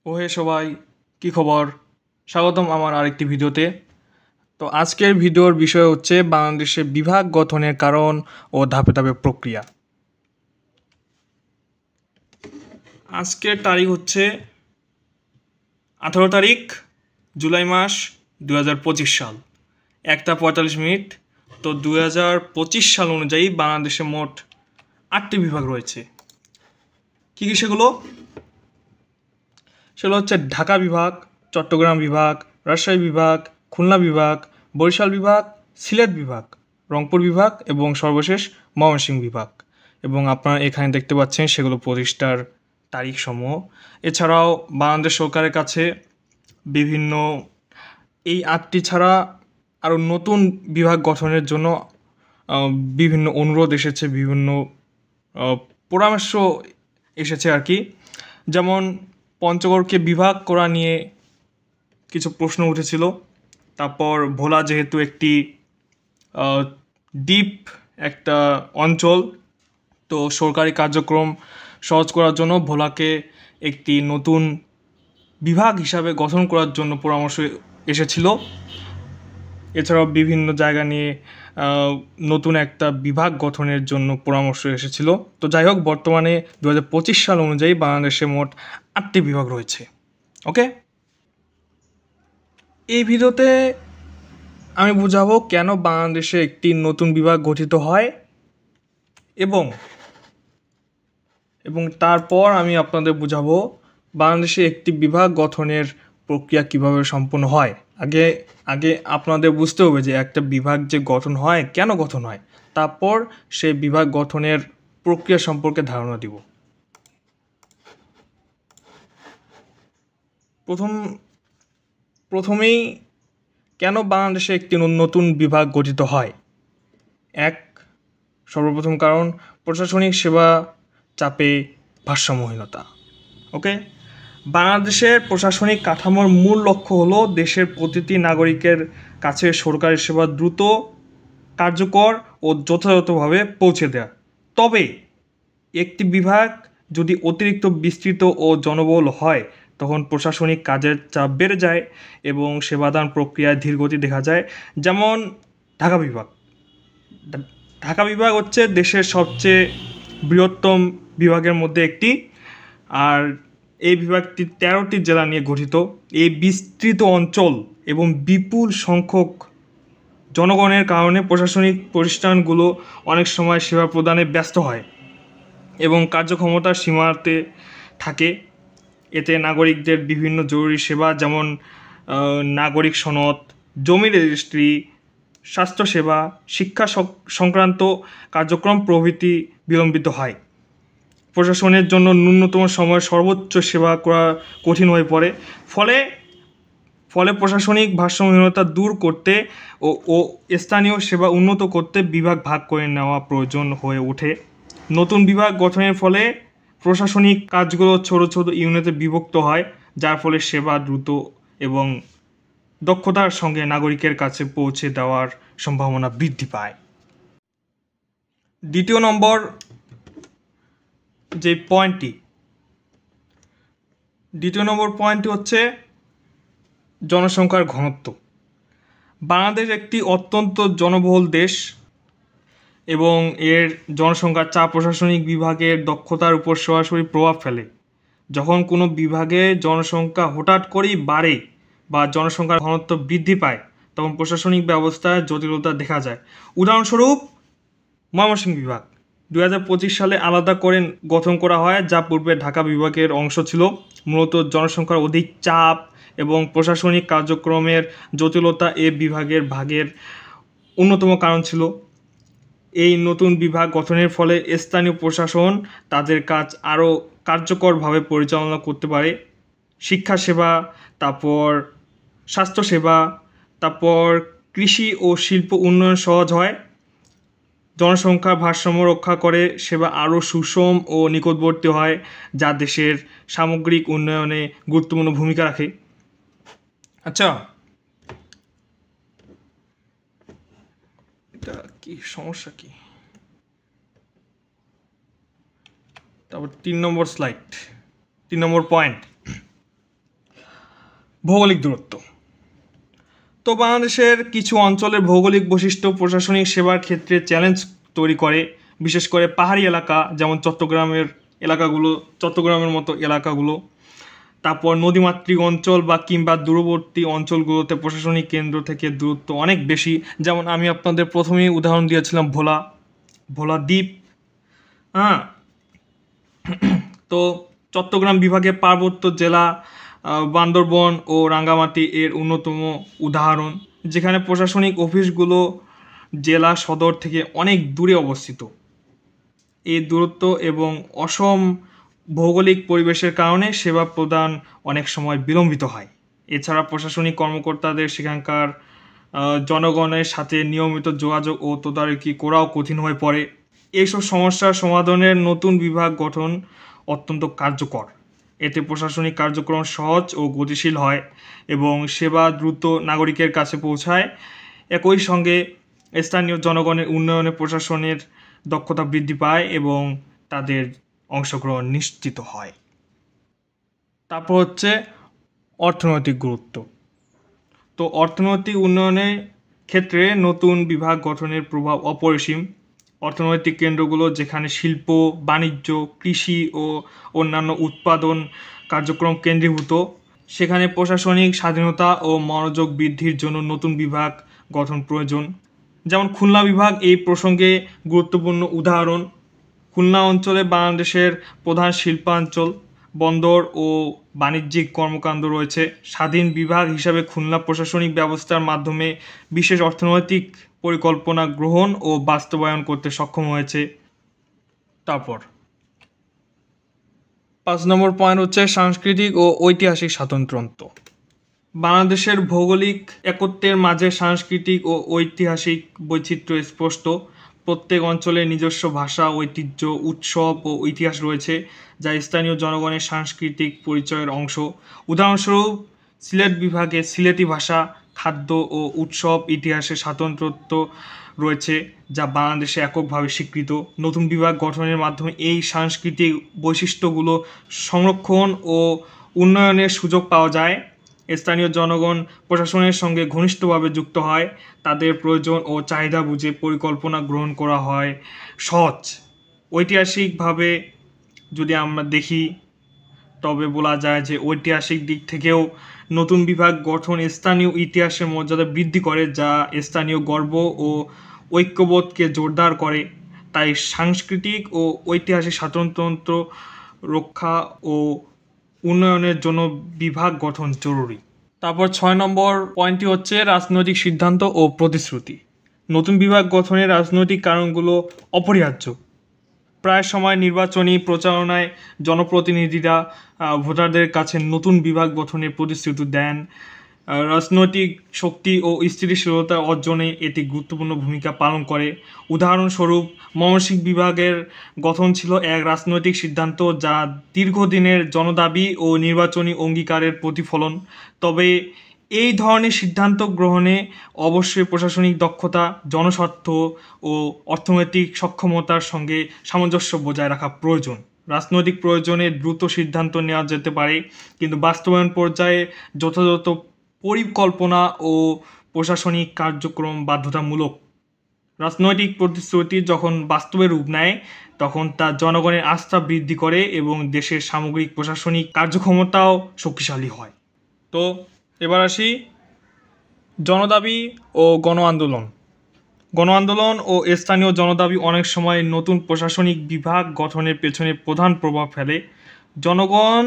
ওহে সবাই, কি খবর? স্বাগতম আমার আরেকটি ভিডিওতে। তো আজকের ভিডিওর বিষয় হচ্ছে বাংলাদেশে বিভাগ গঠনের কারণ ও ধাপে ধাপে প্রক্রিয়া। আজকের তারিখ হচ্ছে 18 তারিখ জুলাই মাস 2025 সাল 1:45। তো 2025 সাল অনুযায়ী বাংলাদেশে মোট 8টি বিভাগ রয়েছে। কী কী সেগুলো? সেগুলো হচ্ছে ঢাকা বিভাগ, চট্টগ্রাম বিভাগ, রাজশাহী বিভাগ, খুলনা বিভাগ, বরিশাল বিভাগ, সিলেট বিভাগ, রংপুর বিভাগ এবং সর্বশেষ ময়মনসিংহ বিভাগ। এবং আপনারা এখানে দেখতে পাচ্ছেন সেগুলো প্রতিষ্ঠার তারিখসমূহ। এছাড়াও বাংলাদেশ সরকারের কাছে বিভিন্ন এই 8টি ছাড়া আরও নতুন বিভাগ গঠনের জন্য বিভিন্ন অনুরোধ এসেছে, বিভিন্ন পরামর্শ এসেছে আর কি। যেমন পঞ্চগড়কে বিভাগ করা নিয়ে কিছু প্রশ্ন উঠেছিল। তারপর ভোলা যেহেতু একটি দ্বীপ একটা অঞ্চল, তো সরকারি কার্যক্রম সহজ করার জন্য ভোলাকে একটি নতুন বিভাগ হিসাবে গঠন করার জন্য পরামর্শ এসেছিল। এছাড়াও বিভিন্ন জায়গা নিয়ে নতুন একটা বিভাগ গঠনের জন্য পরামর্শ এসেছিল। তো যাই হোক, বর্তমানে 2025 সাল অনুযায়ী বাংলাদেশে মোট 8টি বিভাগ রয়েছে। ওকে, এই ভিডিওতে আমি বুঝাবো কেন বাংলাদেশে একটি নতুন বিভাগ গঠিত হয় এবং তারপর আমি আপনাদের বুঝাবো বাংলাদেশে একটি বিভাগ গঠনের প্রক্রিয়া কিভাবে সম্পন্ন হয়। আগে আপনাদের বুঝতে হবে যে একটা বিভাগ যে গঠন হয়, কেন গঠন হয়, তারপর সেই বিভাগ গঠনের প্রক্রিয়া সম্পর্কে ধারণা দিব। প্রথমেই কেন বাংলাদেশে একটি নতুন বিভাগ গঠিত হয়? সর্বপ্রথম কারণ প্রশাসনিক সেবা চাপে ভারসাম্যহীনতা। ওকে, বাংলাদেশের প্রশাসনিক কাঠামোর মূল লক্ষ্য হলো দেশের প্রতিটি নাগরিকের কাছে সরকারি সেবা দ্রুত, কার্যকর ও যথাযথভাবে পৌঁছে দেওয়া। তবে একটি বিভাগ যদি অতিরিক্ত বিস্তৃত ও জনবহুল হয়, তখন প্রশাসনিক কাজের চাপ বেড়ে যায় এবং সেবাদান প্রক্রিয়ায় ধীরগতি দেখা যায়। যেমন ঢাকা বিভাগ হচ্ছে দেশের সবচেয়ে বৃহত্তম বিভাগের মধ্যে একটি, আর এই বিভাগটি 13টি জেলা নিয়ে গঠিত। এই বিস্তৃত অঞ্চল এবং বিপুল সংখ্যক জনগণের কারণে প্রশাসনিক প্রতিষ্ঠানগুলো অনেক সময় সেবা প্রদানে ব্যস্ত হয় এবং কার্যক্ষমতার সীমাতে থাকে। এতে নাগরিকদের বিভিন্ন জরুরি সেবা যেমন নাগরিক সনদ, জমি রেজিস্ট্রি, স্বাস্থ্যসেবা, শিক্ষা সংক্রান্ত কার্যক্রম প্রভৃতি বিলম্বিত হয়। প্রশাসনের জন্য ন্যূনতম সময়ে সর্বোচ্চ সেবা করা কঠিন হয়ে পড়ে। ফলে প্রশাসনিক ভারসাম্যহীনতা দূর করতে ও স্থানীয় সেবা উন্নত করতে বিভাগ ভাগ করে নেওয়া প্রয়োজন হয়ে ওঠে। নতুন বিভাগ গঠনের ফলে প্রশাসনিক কাজগুলো ছোট ছোট ইউনিটে বিভক্ত হয়, যার ফলে সেবা দ্রুত এবং দক্ষতার সঙ্গে নাগরিকের কাছে পৌঁছে দেওয়ার সম্ভাবনা বৃদ্ধি পায়। দ্বিতীয় নম্বর পয়েন্টটি হচ্ছে জনসংখ্যার ঘনত্ব। বাংলাদেশ একটি অত্যন্ত জনবহুল দেশ এবং এর জনসংখ্যার চাপ প্রশাসনিক বিভাগের দক্ষতার উপর সরাসরি প্রভাব ফেলে। যখন কোনো বিভাগে জনসংখ্যা হঠাৎ করেই বাড়ে বা জনসংখ্যার ঘনত্ব বৃদ্ধি পায়, তখন প্রশাসনিক ব্যবস্থায় জটিলতা দেখা যায়। উদাহরণস্বরূপ ময়মনসিংহ বিভাগ 2025 সালে আলাদা করে গঠন করা হয়, যা পূর্বে ঢাকা বিভাগের অংশ ছিল। মূলত জনসংখ্যার অধিক চাপ এবং প্রশাসনিক কার্যক্রমের জটিলতা এ বিভাগের ভাগের অন্যতম কারণ ছিল। এই নতুন বিভাগ গঠনের ফলে স্থানীয় প্রশাসন তাদের কাজ আরও কার্যকরভাবে পরিচালনা করতে পারে। শিক্ষা সেবা, তারপর স্বাস্থ্যসেবা, তারপর কৃষি ও শিল্প উন্নয়ন সহজ হয়। জনসংখ্যার ভারসাম্য রক্ষা করে সেবা আরও সুষম ও নিকটবর্তী হয়, যা দেশের সামগ্রিক উন্নয়নে গুরুত্বপূর্ণ ভূমিকা রাখে। আচ্ছা, এটা কি সমস্যা কি? তারপর 3 নম্বর পয়েন্ট, ভৌগোলিক দূরত্ব। তো বাংলাদেশের কিছু অঞ্চলের ভৌগোলিক বৈশিষ্ট্য প্রশাসনিক সেবার ক্ষেত্রে চ্যালেঞ্জ তৈরি করে, বিশেষ করে পাহাড়ি এলাকা যেমন চট্টগ্রামের মতো এলাকাগুলো। তারপর নদীমাতৃক অঞ্চল কিংবা দূরবর্তী অঞ্চলগুলোতে প্রশাসনিক কেন্দ্র থেকে দূরত্ব অনেক বেশি, যেমন আমি আপনাদের প্রথমেই উদাহরণ দিয়েছিলাম ভোলা দ্বীপ। হ্যাঁ, তো চট্টগ্রাম বিভাগের পার্বত্য জেলা বান্দরবন ও রাঙ্গামাটি এর অন্যতম উদাহরণ, যেখানে প্রশাসনিক অফিসগুলো জেলা সদর থেকে অনেক দূরে অবস্থিত। এই দূরত্ব এবং অসম ভৌগোলিক পরিবেশের কারণে সেবা প্রদান অনেক সময় বিলম্বিত হয়। এছাড়া প্রশাসনিক কর্মকর্তাদের সেখানকার জনগণের সাথে নিয়মিত যোগাযোগ ও তদারকি করাও কঠিন হয়ে পড়ে। এইসব সমস্যার সমাধানের নতুন বিভাগ গঠন অত্যন্ত কার্যকর। এতে প্রশাসনিক কার্যক্রম সহজ ও গতিশীল হয় এবং সেবা দ্রুত নাগরিকের কাছে পৌঁছায়। একই সঙ্গে স্থানীয় জনগণের উন্নয়নে প্রশাসনের দক্ষতা বৃদ্ধি পায় এবং তাদের অংশগ্রহণ নিশ্চিত হয়। তারপর হচ্ছে অর্থনৈতিক গুরুত্ব। তো অর্থনৈতিক উন্নয়নের ক্ষেত্রে নতুন বিভাগ গঠনের প্রভাব অপরিসীম। অর্থনৈতিক কেন্দ্রগুলো যেখানে শিল্প, বাণিজ্য, কৃষি ও অন্যান্য উৎপাদন কার্যক্রম কেন্দ্রীভূত, সেখানে প্রশাসনিক স্বাধীনতা ও মনোযোগ বৃদ্ধির জন্য নতুন বিভাগ গঠন প্রয়োজন। যেমন খুলনা বিভাগ এই প্রসঙ্গে গুরুত্বপূর্ণ উদাহরণ। খুলনা অঞ্চলে বাংলাদেশের প্রধান শিল্পাঞ্চল, বন্দর ও বাণিজ্যিক কর্মকাণ্ড রয়েছে। স্বাধীন বিভাগ হিসাবে খুলনা প্রশাসনিক ব্যবস্থার মাধ্যমে বিশেষ অর্থনৈতিক পরিকল্পনা গ্রহণ ও বাস্তবায়ন করতে সক্ষম হয়েছে। তারপর 5 নম্বর পয়েন্ট হচ্ছে সাংস্কৃতিক ও ঐতিহাসিক স্বাতন্ত্র্য। বাংলাদেশের ভৌগোলিক একত্বের মাঝে সাংস্কৃতিক ও ঐতিহাসিক বৈচিত্র্য স্পষ্ট। প্রত্যেক অঞ্চলের নিজস্ব ভাষা, ঐতিহ্য, উৎসব ও ইতিহাস রয়েছে, যা স্থানীয় জনগণের সাংস্কৃতিক পরিচয়ের অংশ। উদাহরণস্বরূপ, সিলেট বিভাগে সিলেটি ভাষা, খাদ্য ও উৎসব ইতিহাসের স্বাতন্ত্র্য রয়েছে, যা বাংলাদেশে এককভাবে স্বীকৃত। নতুন বিভাগ গঠনের মাধ্যমে এই সাংস্কৃতিক বৈশিষ্ট্যগুলো সংরক্ষণ ও উন্নয়নের সুযোগ পাওয়া যায়। স্থানীয় জনগণ প্রশাসনের সঙ্গে ঘনিষ্ঠভাবে যুক্ত হয়, তাদের প্রয়োজন ও চাহিদা বুঝে পরিকল্পনা গ্রহণ করা হয় সহজ। ঐতিহাসিকভাবে যদি আমরা দেখি তবে বলা যায় যে ঐতিহাসিক দিক থেকেও নতুন বিভাগ গঠন স্থানীয় ইতিহাসের মর্যাদা বৃদ্ধি করে, যা স্থানীয় গর্ব ও ঐক্যবোধকে জোরদার করে। তাই সাংস্কৃতিক ও ঐতিহাসিক স্বাতন্ত্র্য রক্ষা ও উন্নয়নের জন্য বিভাগ গঠন জরুরি। তারপর 6 নম্বর পয়েন্টটি হচ্ছে রাজনৈতিক সিদ্ধান্ত ও প্রতিশ্রুতি। নতুন বিভাগ গঠনের রাজনৈতিক কারণগুলো অপরিহার্য। প্রায় সময় নির্বাচনী প্রচারণায় জনপ্রতিনিধিরা ভোটারদের কাছে নতুন বিভাগ গঠনের প্রতিশ্রুতি দেন। রাজনৈতিক শক্তি ও স্থিতিশীলতা অর্জনে এটি গুরুত্বপূর্ণ ভূমিকা পালন করে। উদাহরণস্বরূপ, ময়মনসিংহ বিভাগের গঠন ছিল এক রাজনৈতিক সিদ্ধান্ত, যা দীর্ঘদিনের জনদাবি ও নির্বাচনী অঙ্গীকারের প্রতিফলন। তবে এই ধরনের সিদ্ধান্ত গ্রহণে অবশ্যই প্রশাসনিক দক্ষতা, জনস্বার্থ ও অর্থনৈতিক সক্ষমতার সঙ্গে সামঞ্জস্য বজায় রাখা প্রয়োজন। রাজনৈতিক প্রয়োজনে দ্রুত সিদ্ধান্ত নেওয়া যেতে পারে, কিন্তু বাস্তবায়ন পর্যায়ে যথাযথ পরিকল্পনা ও প্রশাসনিক কার্যক্রম বাধ্যতামূলক। রাজনৈতিক প্রতিশ্রুতি যখন বাস্তবে রূপ নেয়, তখন তা জনগণের আস্থা বৃদ্ধি করে এবং দেশের সামগ্রিক প্রশাসনিক কার্যক্ষমতাও শক্তিশালী হয়। তো এবার আসি জনদাবি ও গণ আন্দোলন ও স্থানীয় জনদাবি অনেক সময় নতুন প্রশাসনিক বিভাগ গঠনের পেছনে প্রধান প্রভাব ফেলে। জনগণ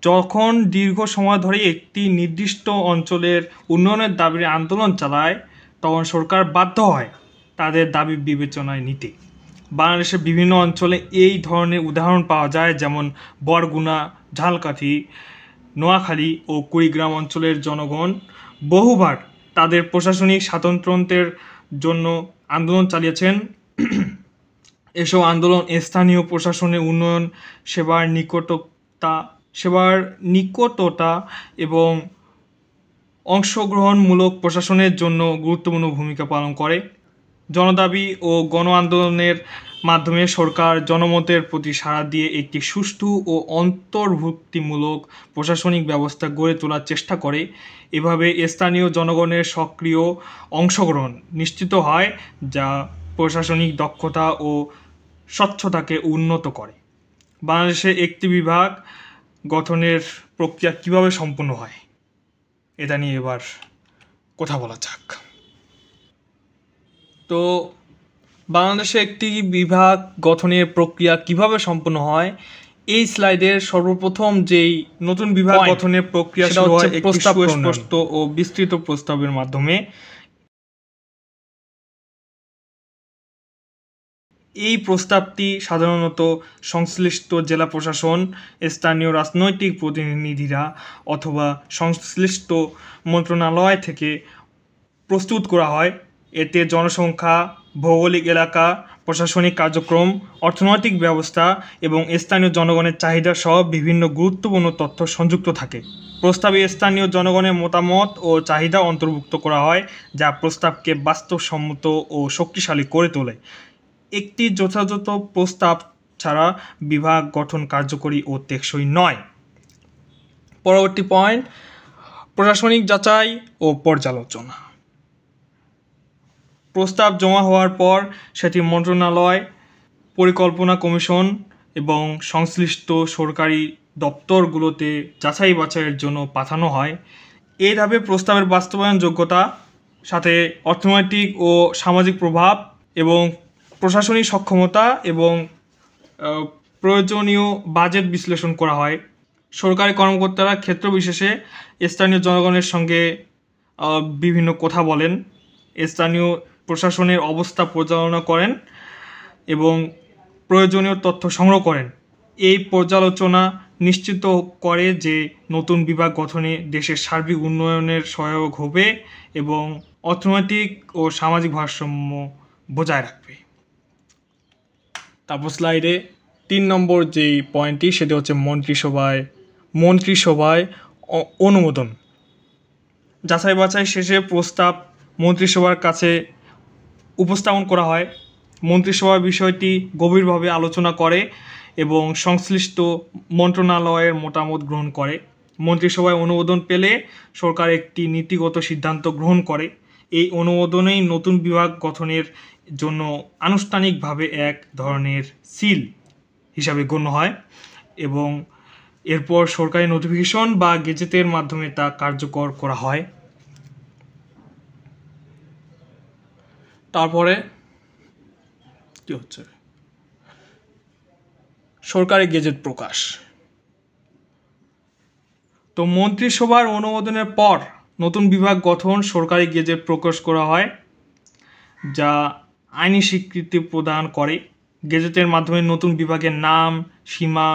যখন দীর্ঘ সময় ধরে একটি নির্দিষ্ট অঞ্চলের উন্নয়নের দাবির আন্দোলন চালায়, তখন সরকার বাধ্য হয় তাদের দাবি বিবেচনায় নিতে। বাংলাদেশের বিভিন্ন অঞ্চলে এই ধরনের উদাহরণ পাওয়া যায়, যেমন বরগুনা, ঝালকাঠি, নোয়াখালী ও কুড়িগ্রাম অঞ্চলের জনগণ বহুবার তাদের প্রশাসনিক স্বাতন্ত্র্যের জন্য আন্দোলন চালিয়েছেন। এসব আন্দোলন স্থানীয় প্রশাসনের উন্নয়ন, সেবার নিকটতা এবং অংশগ্রহণমূলক প্রশাসনের জন্য গুরুত্বপূর্ণ ভূমিকা পালন করে। জনদাবি ও গণ আন্দোলনের মাধ্যমে সরকার জনমতের প্রতি সাড়া দিয়ে একটি সুষ্ঠু ও অন্তর্ভুক্তিমূলক প্রশাসনিক ব্যবস্থা গড়ে তোলার চেষ্টা করে। এভাবে স্থানীয় জনগণের সক্রিয় অংশগ্রহণ নিশ্চিত হয়, যা প্রশাসনিক দক্ষতা ও স্বচ্ছতাকে উন্নত করে। বাংলাদেশে একটি বিভাগ গঠনের প্রক্রিয়া কিভাবে সম্পন্ন হয়, এটা নিয়ে এবার কথা বলা যাক। তো বাংলাদেশে একটি বিভাগ গঠনের প্রক্রিয়া কিভাবে সম্পন্ন হয়, এই স্লাইডের সর্বপ্রথম যেই নতুন বিভাগ গঠনের প্রক্রিয়া শুরু হয় একটি সুস্পষ্ট ও বিস্তৃত প্রস্তাবের মাধ্যমে। এই প্রস্তাবটি সাধারণত সংশ্লিষ্ট জেলা প্রশাসন, স্থানীয় রাজনৈতিক প্রতিনিধিরা অথবা সংশ্লিষ্ট মন্ত্রণালয় থেকে প্রস্তুত করা হয়। এতে জনসংখ্যা, ভৌগোলিক এলাকা, প্রশাসনিক কার্যক্রম, অর্থনৈতিক ব্যবস্থা এবং স্থানীয় জনগণের চাহিদা সহ বিভিন্ন গুরুত্বপূর্ণ তথ্য সংযুক্ত থাকে। প্রস্তাবে স্থানীয় জনগণের মতামত ও চাহিদা অন্তর্ভুক্ত করা হয়, যা প্রস্তাবকে বাস্তবসম্মত ও শক্তিশালী করে তোলে। একটি যথাযথ প্রস্তাব ছাড়া বিভাগ গঠন কার্যকরী ও টেকসই নয়। পরবর্তী পয়েন্ট, প্রশাসনিক যাচাই ও পর্যালোচনা। প্রস্তাব জমা হওয়ার পর সেটি মন্ত্রণালয়, পরিকল্পনা কমিশন এবং সংশ্লিষ্ট সরকারি দপ্তরগুলোতে যাচাই বাছাইয়ের জন্য পাঠানো হয়। এই ধাপে প্রস্তাবের বাস্তবায়ন যোগ্যতা, সাথে অর্থনৈতিক ও সামাজিক প্রভাব এবং প্রশাসনিক সক্ষমতা এবং প্রয়োজনীয় বাজেট বিশ্লেষণ করা হয়। সরকারি কর্মকর্তারা ক্ষেত্র বিশেষে স্থানীয় জনগণের সঙ্গে বিভিন্ন কথা বলেন, স্থানীয় প্রশাসনের অবস্থা পর্যালোচনা করেন এবং প্রয়োজনীয় তথ্য সংগ্রহ করেন। এই পর্যালোচনা নিশ্চিত করে যে নতুন বিভাগ গঠনে দেশের সার্বিক উন্নয়নের সহায়ক হবে এবং অর্থনৈতিক ও সামাজিক ভারসাম্য বজায় রাখবে। তারপর স্লাইডে 3 নম্বর যেই পয়েন্টটি, সেটা হচ্ছে মন্ত্রিসভায় অনুমোদন। যাচাই বাছাই শেষে প্রস্তাব মন্ত্রিসভার কাছে উপস্থাপন করা হয়। মন্ত্রিসভা বিষয়টি গভীরভাবে আলোচনা করে এবং সংশ্লিষ্ট মন্ত্রণালয়ের মতামত গ্রহণ করে। মন্ত্রিসভায় অনুমোদন পেলে সরকার একটি নীতিগত সিদ্ধান্ত গ্রহণ করে। এই অনুমোদনেই নতুন বিভাগ গঠনের জন্য আনুষ্ঠানিকভাবে এক ধরনের সিল হিসাবে গণ্য হয় এবং এরপর সরকারি নোটিফিকেশন বা গেজেটের মাধ্যমে তা কার্যকর করা হয়। তারপরে কি হচ্ছে, সরকারি গেজেট প্রকাশ। তো মন্ত্রিসভার অনুমোদনের পর নতুন বিভাগ গঠন সরকারি গেজেট প্রকাশ করা হয়, যা আইনি স্বীকৃতি প্রদান করে। গেজেটের মাধ্যমে নতুন বিভাগের নাম, সীমা,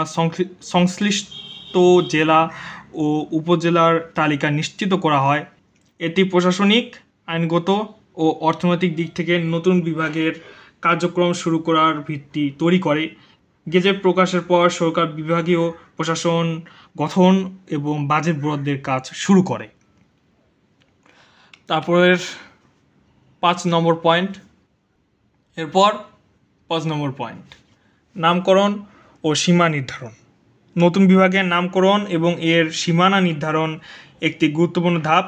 সংশ্লিষ্ট জেলা ও উপজেলার তালিকা নিশ্চিত করা হয়। এটি প্রশাসনিক, আইনগত ও অর্থনৈতিক দিক থেকে নতুন বিভাগের কার্যক্রম শুরু করার ভিত্তি তৈরি করে। গেজেট প্রকাশের পর সরকার বিভাগীয় প্রশাসন গঠন এবং বাজেট বরাদ্দের কাজ শুরু করে। তারপরের 5 নম্বর পয়েন্ট, এরপর 5 নম্বর পয়েন্ট, নামকরণ ও সীমা নির্ধারণ। নতুন বিভাগের নামকরণ এবং এর সীমানা নির্ধারণ একটি গুরুত্বপূর্ণ ধাপ।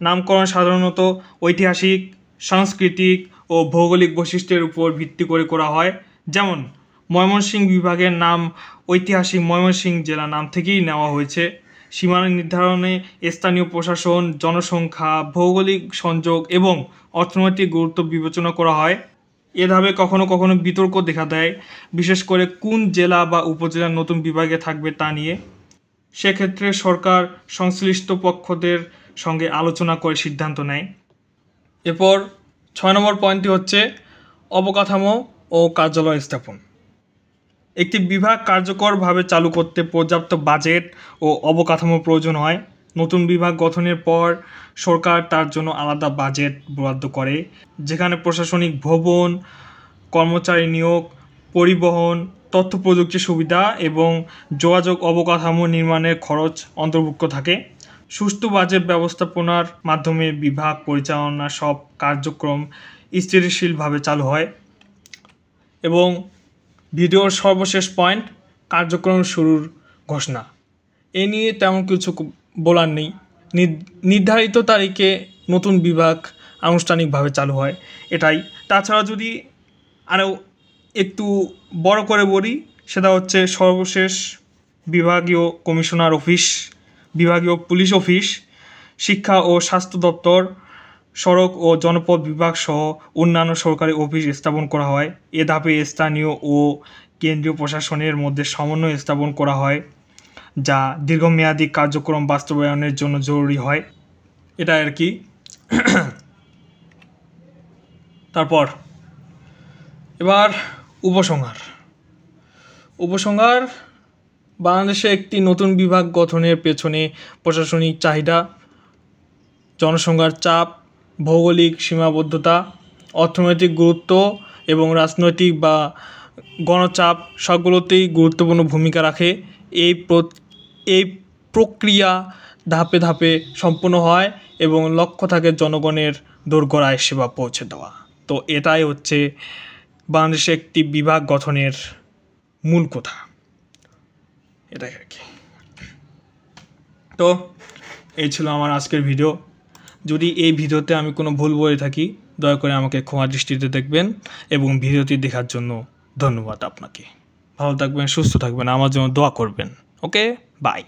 নামকরণ সাধারণত ঐতিহাসিক, সাংস্কৃতিক ও ভৌগোলিক বৈশিষ্ট্যের উপর ভিত্তি করে করা হয়। যেমন ময়মনসিংহ বিভাগের নাম ঐতিহাসিক ময়মনসিংহ জেলা নাম থেকেই নেওয়া হয়েছে। সীমানা নির্ধারণে স্থানীয় প্রশাসন, জনসংখ্যা, ভৌগোলিক সংযোগ এবং অর্থনৈতিক গুরুত্ব বিবেচনা করা হয়। এ ধাপে কখনো কখনো বিতর্ক দেখা দেয়, বিশেষ করে কোন জেলা বা উপজেলা নতুন বিভাগে থাকবে তা নিয়ে। সেক্ষেত্রে সরকার সংশ্লিষ্ট পক্ষদের সঙ্গে আলোচনা করে সিদ্ধান্ত নেয়। এরপর 6 নম্বর পয়েন্টটি হচ্ছে অবকাঠামো ও কার্যালয় স্থাপন। একটি বিভাগ কার্যকরভাবে চালু করতে পর্যাপ্ত বাজেট ও অবকাঠামো প্রয়োজন হয়। নতুন বিভাগ গঠনের পর সরকার তার জন্য আলাদা বাজেট বরাদ্দ করে, যেখানে প্রশাসনিক ভবন, কর্মচারী নিয়োগ, পরিবহন, তথ্য প্রযুক্তি সুবিধা এবং যোগাযোগ অবকাঠামো নির্মাণের খরচ অন্তর্ভুক্ত থাকে। সুষ্ঠু বাজেট ব্যবস্থাপনার মাধ্যমে বিভাগ পরিচালনার সব কার্যক্রম স্থিতিশীলভাবে চালু হয়। এবং ভিডিওর সর্বশেষ পয়েন্ট কার্যক্রম শুরুর ঘোষণা। এ নিয়ে তেমন কিছু বলার নেই। নির্ধারিত তারিখে নতুন বিভাগ আনুষ্ঠানিকভাবে চালু হয়, এটাই। তাছাড়া যদি আরও একটু বড় করে বলি, সেটা হচ্ছে সর্বশেষ বিভাগীয় কমিশনার অফিস, বিভাগীয় পুলিশ অফিস, শিক্ষা ও স্বাস্থ্য দপ্তর, সড়ক ও জনপথ বিভাগ সহ অন্যান্য সরকারি অফিস স্থাপন করা হয়। এ ধাপে স্থানীয় ও কেন্দ্রীয় প্রশাসনের মধ্যে সমন্বয় স্থাপন করা হয়, যা দীর্ঘমেয়াদী কার্যক্রম বাস্তবায়নের জন্য জরুরি হয়। এটা আর কি। তারপর এবার উপসংহার। বাংলাদেশে একটি নতুন বিভাগ গঠনের পেছনে প্রশাসনিক চাহিদা, জনসংখ্যার চাপ, ভৌগোলিক সীমাবদ্ধতা, অর্থনৈতিক গুরুত্ব এবং রাজনৈতিক বা গণচাপ সবগুলোতেই গুরুত্বপূর্ণ ভূমিকা রাখে। এই প্রক্রিয়া ধাপে ধাপে সম্পন্ন হয় এবং লক্ষ্য থাকে জনগণের দোরগোড়ায় সেবা পৌঁছে দেওয়া। তো এটাই হচ্ছে বাংলাদেশে একটি বিভাগ গঠনের মূল কথা, এটাই আর কি। তো এই ছিল আমার আজকের ভিডিও। যদি এই ভিডিওতে আমি কোনো ভুল বলে থাকি, দয়া করে আমাকে ক্ষমা দৃষ্টিতে দেখবেন এবং ভিডিওটি দেখার জন্য ধন্যবাদ আপনাকে। ভালো থাকবেন, সুস্থ থাকবেন, আমার জন্য দোয়া করবেন। ওকে, বাই।